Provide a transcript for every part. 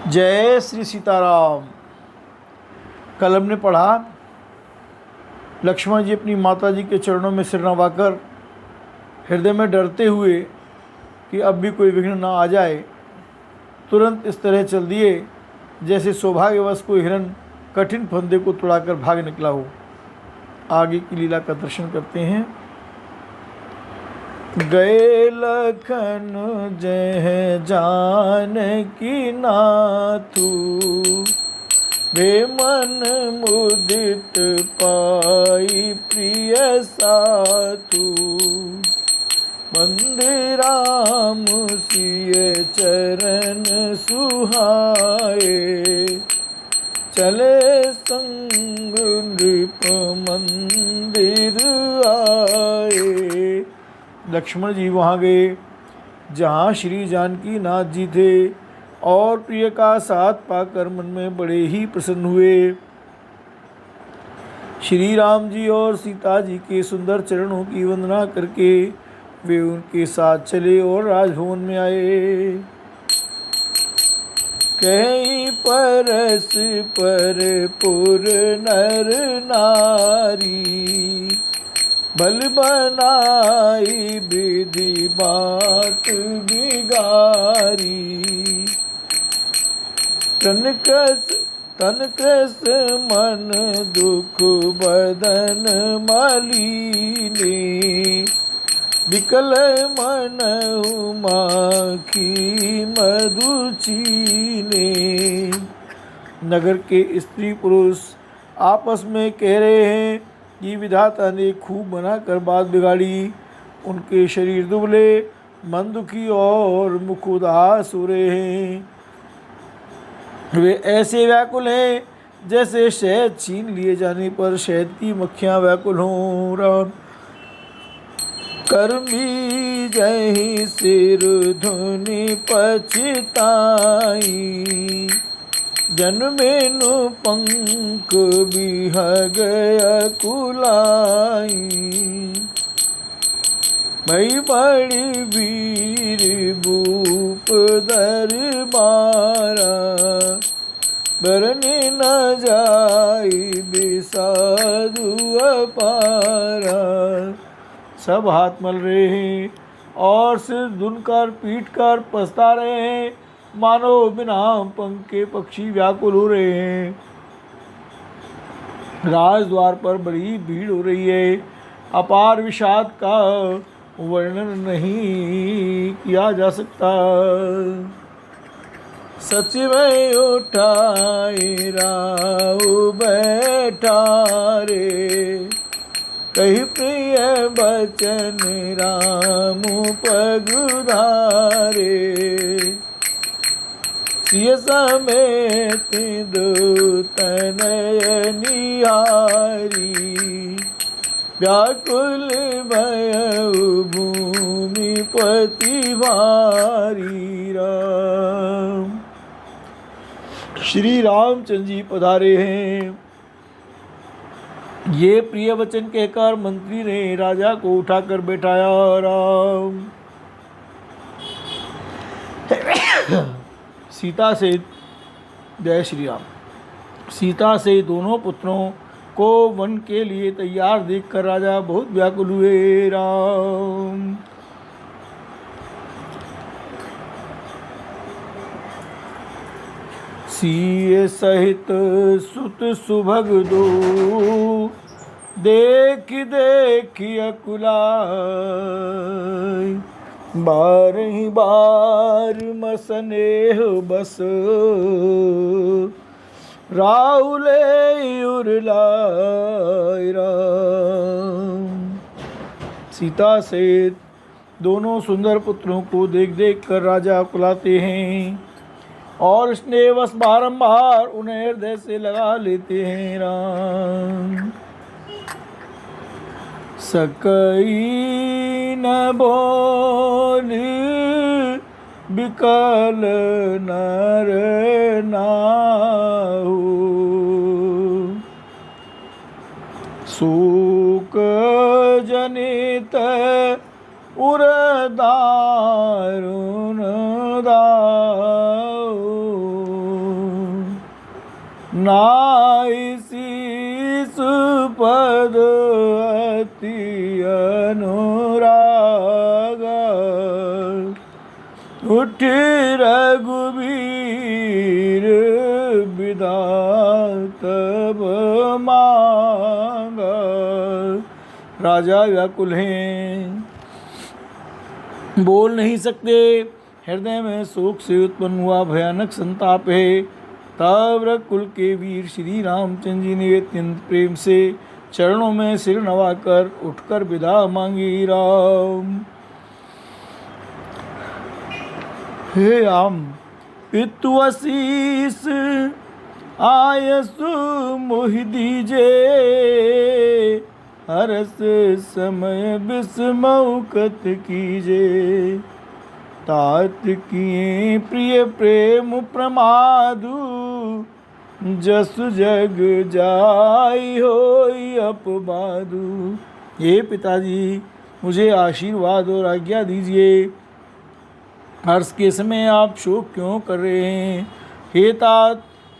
जय श्री सीताराम। कल हमने पढ़ा लक्ष्मण जी अपनी माता जी के चरणों में सिर नवाकर हृदय में डरते हुए कि अब भी कोई विघ्न ना आ जाए, तुरंत इस तरह चल दिए जैसे सौभाग्यवश कोई हिरन कठिन फंदे को तोड़ाकर भाग निकला हो। आगे की लीला का दर्शन करते हैं। गए लखन जय जानकी नाथू, वे मन मुदित पाई प्रिय साथू। मंदिराम सिय चरण सुहाए, चले संग नृप मंदिर आए। लक्ष्मण जी वहाँ गए जहाँ श्री जानकी नाथ जी थे और प्रिय का साथ पाकर मन में बड़े ही प्रसन्न हुए। श्री राम जी और सीता जी के सुंदर चरणों की वंदना करके वे उनके साथ चले और राजभवन में आए। कहीं परस पर पुर नर नारी, बल बनाई विधि बात बिगारी। तन क्रस मन दुख बदन मलिनी, विकल मन माखी मधुचीने। नगर के स्त्री पुरुष आपस में कह रहे हैं कि विधाता ने खूब बनाकर बात बिगाड़ी। उनके शरीर दुबले, मन दुखी और मुख उदास हो रहे हैं। वे ऐसे व्याकुल हैं जैसे शहद छीन लिए जाने पर शहद की मक्खियाँ व्याकुल हों। राम कर्मी जही सिर धुनि पछताई, जन्मेनु पंख बिहग अकुलाई। भई बड़ी वीर भूप दरबारा, बरने न जाई बिसाधु अपारा। सब हाथ मल रहे हैं और सिर धुनकर पीट कर पछता रहे हैं, मानो बिना पंख के पक्षी व्याकुल हो रहे हैं। राजद्वार पर बड़ी भीड़ हो रही है। अपार विषाद का वर्णन नहीं किया जा सकता। सचिव उठाए राउ बैठा रे, कही प्रिय बचन राम पगुधारे। सिय समेत दूतनय निहारी, व्याकुल भयउ भूमि पति भारी। राम श्री रामचंद्र जी पधारे हैं। ये प्रिय वचन कहकर मंत्री ने राजा को उठाकर बैठाया। राम सीता से जय श्री राम। सीता से दोनों पुत्रों को वन के लिए तैयार देखकर राजा बहुत व्याकुल हुए। राम सीय सहित सुत सुभग दो, देख देख अकुलाई। बारही बार मसनेह बस, राउले उरलाई। राम सीता से दोनों सुंदर पुत्रों को देख देख कर राजा कुलाते हैं और स्नेहवश बारंबार उन्हें हृदय से लगा लेते हैं। राम सकई न बोली विकल नर नाहु, शोक जनित उर दारुण दाऊ। नाई शीस पद अति अनुराग, उठ रघुबीर विधात तब मांग। राजा व्याकुल हैं, बोल नहीं सकते, हृदय में शोक से उत्पन्न हुआ भयानक संताप है। तब रघुकुल के वीर श्री रामचंद्र जी ने अत्यंत प्रेम से चरणों में सिर नवाकर उठकर विदा मांगी। राम, हे राम, पितु आशीष आयसु मोहि दीजे, हरस समय बिस्मौकत कीजे। तात किए प्रिय प्रेम प्रमादु, जसु जग जाई होई अपबादु। ये पिताजी, मुझे आशीर्वाद और आज्ञा दीजिए। हर्ष के समय आप शोक क्यों कर रहे हैं? हे तात,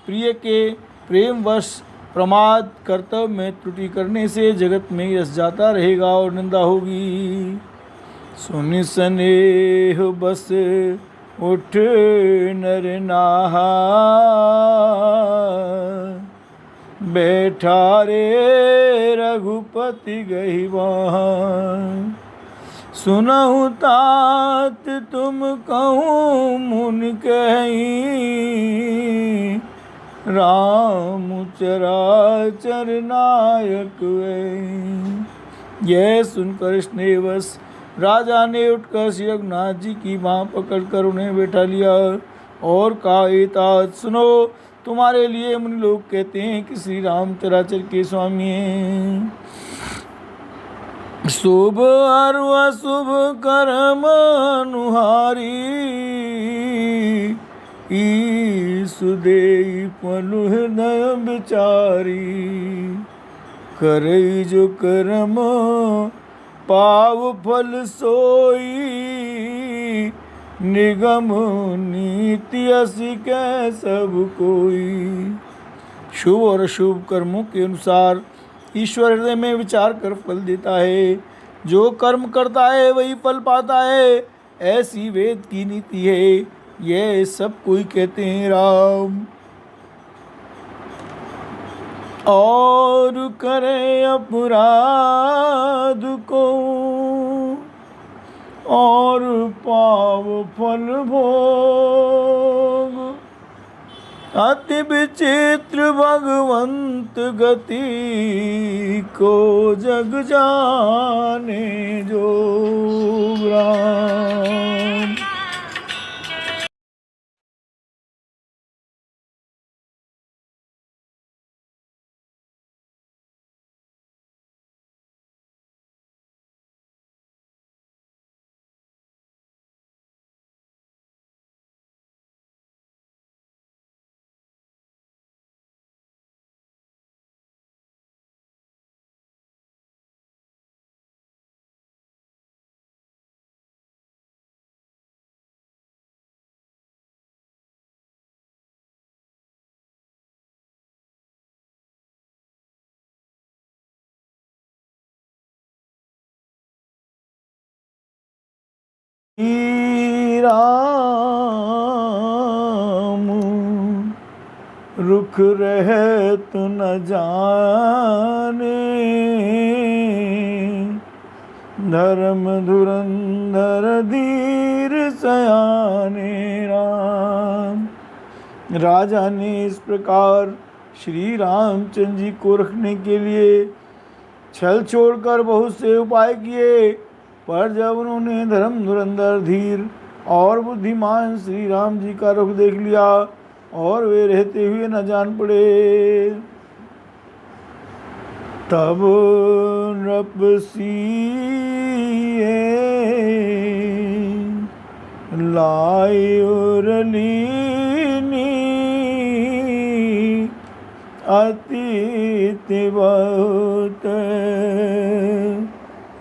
प्रिय के प्रेमवश प्रमाद कर्तव्य में त्रुटि करने से जगत में यश जाता रहेगा और निंदा होगी। सुनि स्नेह बस उठ नर नाहा, बैठा रे रघुपति गहि वहाँ। सुनहु तात तुम कहूँ मुनि कहीं, राम चराचर नायक वे। यह सुनकर स्नेहवश राजा ने उठकर श्री रघुनाथ जी की बाँह पकड़कर उन्हें बैठा लिया और कहा, ए तात सुनो, तुम्हारे लिए मुनि लोग कहते हैं कि श्री राम चराचर के स्वामी हैं। शुभ और अशुभ कर्म अनुहारी, ईसु देई पनु हृदय विचारी। करई जो कर्म पाव फल सोई, निगम नीति असि कै सब कोई। शुभ और अशुभ कर्मों के अनुसार ईश्वर हृदय में विचार कर फल देता है। जो कर्म करता है वही फल पाता है, ऐसी वेद की नीति है। यह सब कोई कहते हैं। राम, और करे अपराध को और पाव फल भोग, अति विचित्र भगवंत गति को जग जाने जोग। राम, राम, रुख रहे तो न जाने, धर्म धुरंधर धीर सयाने। राम, राजा ने इस प्रकार श्री रामचंद्र जी को रखने के लिए छल छोड़कर बहुत से उपाय किए, पर जब उन्होंने धर्म धुरंधर धीर और बुद्धिमान श्री राम जी का रुख देख लिया और वे रहते हुए न जान पड़े, तब नृपसी लाई उरलीनी, अतीत बहुत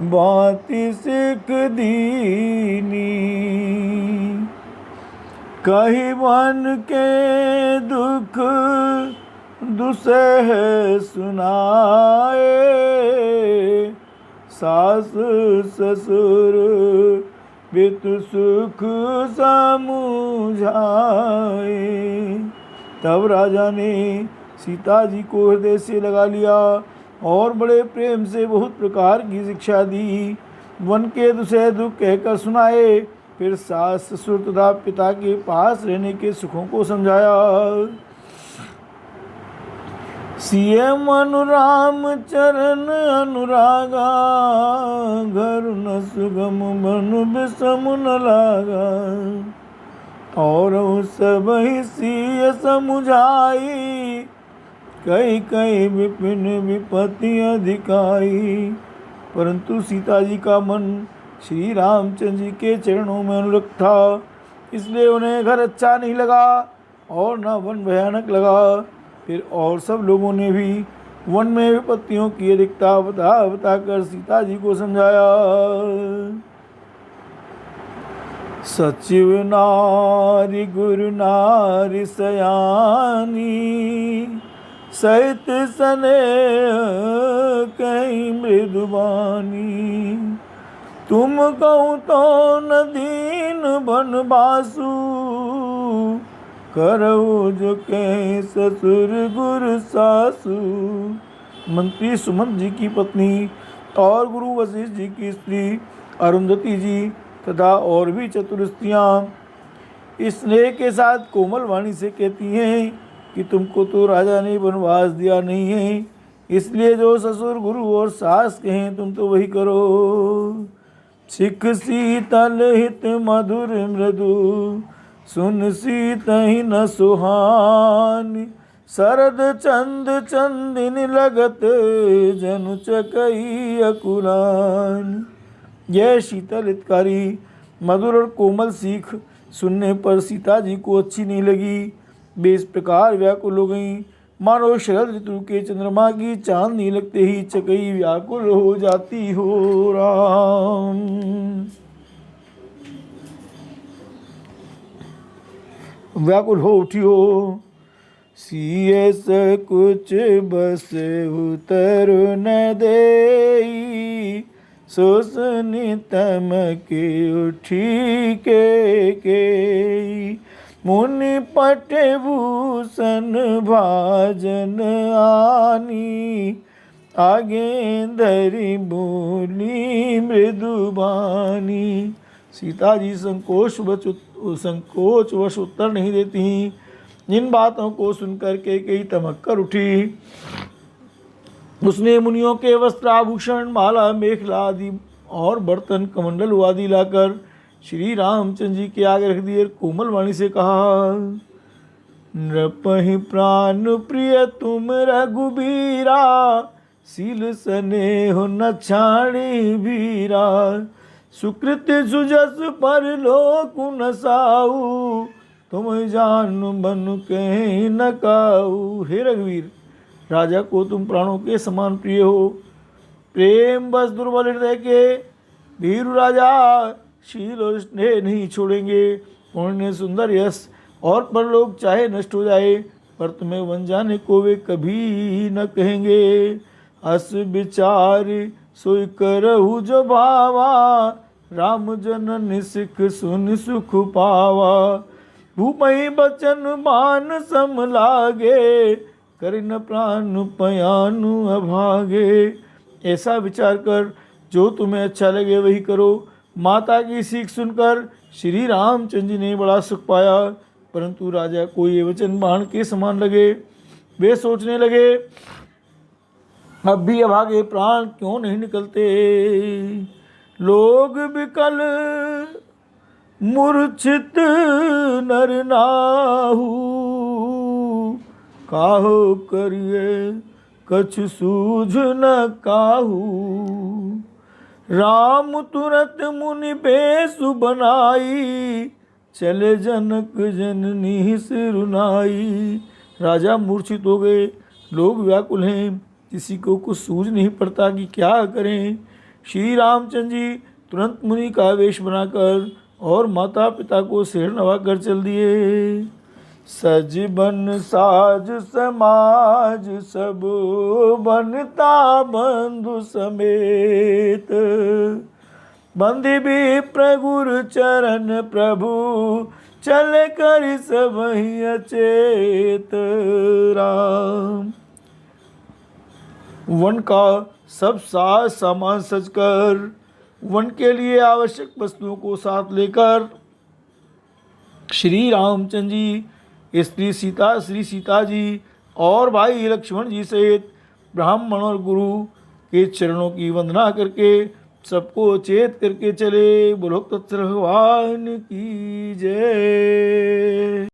बाती सिख दीनी। कही मन के दुख दुसह सुनाए, सास ससुर बित सुख समुझाए। तब राजा ने सीता जी को हृदय से लगा लिया और बड़े प्रेम से बहुत प्रकार की शिक्षा दी। वन के दुसह दुख कहकर सुनाए, फिर सास ससुर तथा पिता के पास रहने के सुखों को समझाया। सिय मनु राम चरण अनुरागा, घर न सुगम बनु बिसम न लागा। और सब ही सिय समुझाई, कई कई विपिन विपत्ति अधिकाई। परंतु सीता जी का मन श्री रामचंद्र जी के चरणों में अनुरक्त था, इसलिए उन्हें घर अच्छा नहीं लगा और न वन भयानक लगा। फिर और सब लोगों ने भी वन में विपत्तियों की अधिकता बताकर सीता जी को समझाया। सचिव नारी गुरु नारी सयानी, सहित स्नेह कहीं मृदुबानी। तुम कहूँ तो न दीन बनवासु, करऊ जो कहीं ससुर गुरु सासु। मंत्री सुमंत जी की पत्नी और गुरु वशिष्ठ जी की स्त्री अरुंधति जी तथा और भी चतुर स्त्रियाँ स्नेह के साथ कोमल वाणी से कहती हैं कि तुमको तो राजा ने वनवास दिया नहीं है, इसलिए जो ससुर गुरु और सास कहें तुम तो वही करो। सिख शीतल हित मधुर मृदु, सुन सीत ही न सुहानी। शरद चंद चंदिन लगत, जनु चकई अकुलान। यह शीतल हितकारी मधुर और कोमल सीख सुनने पर सीता जी को अच्छी नहीं लगी। वे इस प्रकार व्याकुल हो गईं, मानो शरद ऋतु के चंद्रमा की चांदनी लगते ही चकई व्याकुल हो जाती हो। राम व्याकुल हो उठी हो। सिय कुछ बस उतर न देई, सोसनी तमके उठी के। मुनि पटे भूषण भाजन आनी, आगे धरी बोली मृदुबानी। सीता जी संकोचवश उत्तर नहीं देती। इन बातों को सुनकर कई तमक कर उठी। उसने मुनियों के वस्त्र आभूषण माला मेखला आदि और बर्तन कमंडल आदि लाकर श्री रामचंद्र जी के आगे रख दिए। कोमल वाणी से कहा, नृपहि प्राण प्रिय तुम रघुबीरा, सील स्नेह न छाड़ी भीरा। सुकृत सुजस पर लोक न साऊ, तुम जान बन कहीं न काऊ। हे रघुवीर, राजा को तुम प्राणों के समान प्रिय हो। प्रेम बस दुर्बल हृदय के भीरु राजा शील और स्नेह नहीं छोड़ेंगे। पुण्य सुंदर यश और परलोक चाहे नष्ट हो जाए, पर तुम्हें वन जाने को वे कभी न कहेंगे। अस विचार सोई करहु जो भावा, राम जनन सिख सुन सुख पावा। भूपहि बचन मान सम लागे, करिन प्राण पयानु अभागे। ऐसा विचार कर जो तुम्हें अच्छा लगे वही करो। माता की सीख सुनकर श्री रामचंद्र जी ने बड़ा सुख पाया, परंतु राजा को ये वचन बाण के समान लगे। वे सोचने लगे, अब भी अभागे प्राण क्यों नहीं निकलते। लोग विकल मूर्छित नर नाहु, काहो करिए कछु सूझ न काहू। राम तुरंत मुनि बेसु बनाई, चले जनक जननी सिरुनाई। राजा मूर्छित हो गए, लोग व्याकुल हैं, किसी को कुछ सूझ नहीं पड़ता कि क्या करें। श्री रामचंद्र जी तुरंत मुनि का वेश बनाकर और माता पिता को सिर नवाकर चल दिए। सज बन साज समाज सब बनता बंधु समेत। बंदी भी प्रगुर चरण प्रभु चले कर सब ही अचेत राम। वन का सब साज सामान सजकर वन के लिए आवश्यक वस्तुओं को साथ लेकर श्री रामचंद्र जी श्री सीता जी और भाई लक्ष्मण जी सहित ब्राह्मण और गुरु के चरणों की वंदना करके सबको चेत करके चले। बोलो तत्सर्व भगवान की जय।